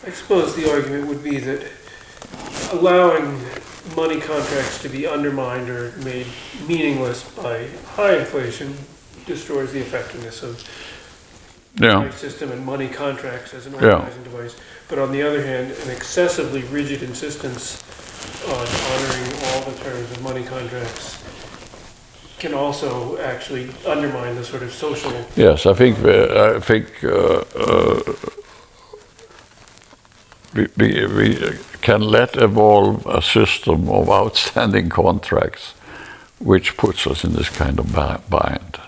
I suppose the argument would be that allowing money contracts to be undermined or made meaningless by high inflation destroys the effectiveness of the money system and money contracts as an organizing device. But on the other hand, an excessively rigid insistence on honoring all the terms of money contracts can also actually undermine the sort of social. Yes, I think we can let evolve a system of outstanding contracts which puts us in this kind of bind.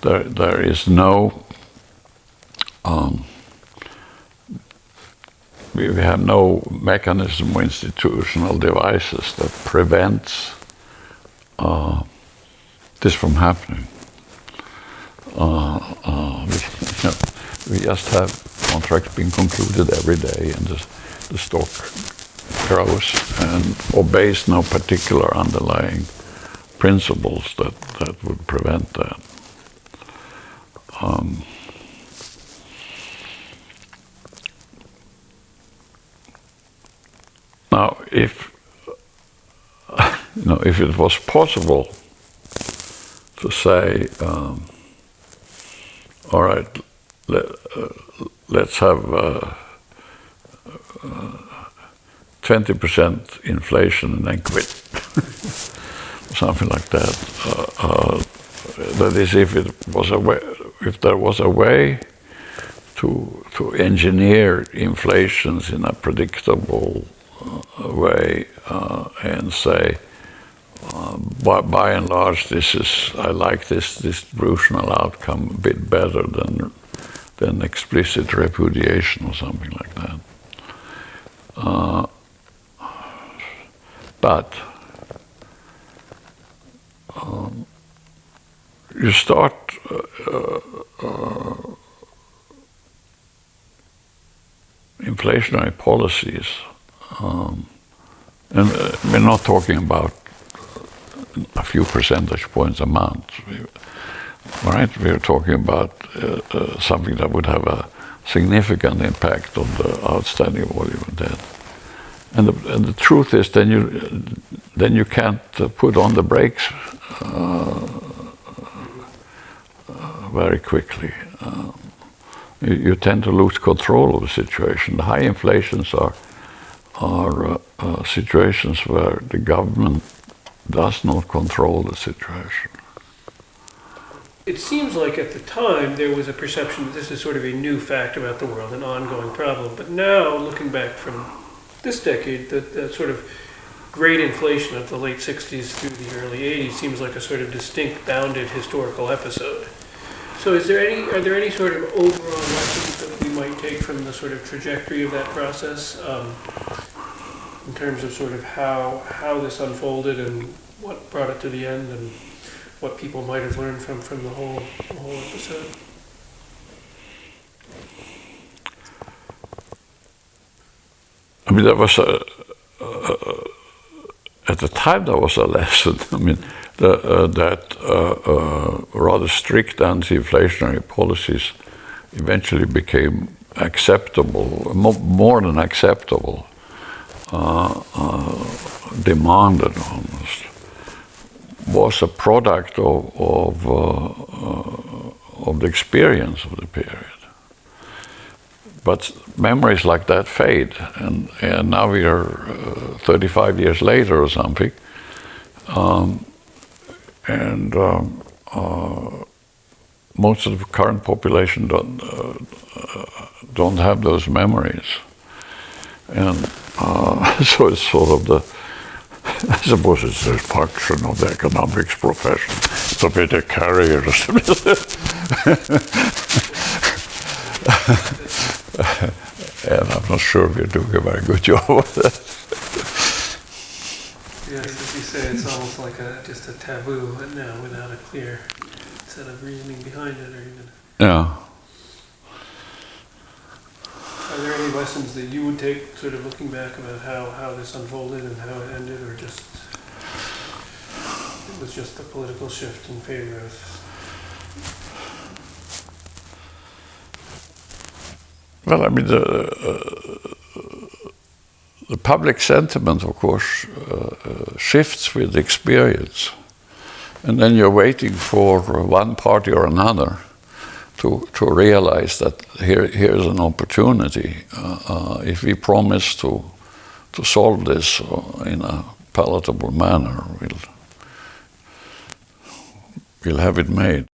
There is no, we have no mechanism or institutional devices that prevents this from happening. We just have contracts being concluded every day, and the stock grows and obeys no particular underlying principles that would prevent that. Now, if it was possible to say, all right, let's have 20% inflation and then quit, something like that. That is, if there was a way to engineer inflations in a predictable way and say, by and large, I like this distributional outcome a bit better than explicit repudiation or something like that. But you start inflationary policies, and we're not talking about a few percentage points amount, right? We're talking about something that would have a significant impact on the outstanding volume of debt. And the truth is, then you can't put on the brakes very quickly. You tend to lose control of the situation. The high inflations are situations where the government does not control the situation. It seems like at the time there was a perception that this is sort of a new fact about the world, an ongoing problem. But now, looking back from this decade, the sort of great inflation of the late 60s through the early 80s seems like a sort of distinct, bounded historical episode. So are there any sort of overall lessons that we might take from the sort of trajectory of that process in terms of sort of how this unfolded and what brought it to the end and what people might have learned from the whole episode? I mean, there was at the time there was a lesson. I mean, that rather strict anti-inflationary policies eventually became acceptable, more than acceptable, demanded almost, was a product of the experience of the period. But memories like that fade, and now we are 35 years later or something, and most of the current population don't have those memories, and so it's sort of I suppose it's a function of the economics profession. It's a bit of carrier or something. And I'm not sure we're doing a very good job of that. Yes, as you say, it's almost like just a taboo now without a clear set of reasoning behind it, or even. Yeah. Are there any lessons that you would take, sort of looking back, about how this unfolded and how it ended, or just it was just a political shift in favor of? Well, I mean, the public sentiment, of course, shifts with experience. And then you're waiting for one party or another to realize that here's an opportunity. If we promise to solve this in a palatable manner, we'll have it made.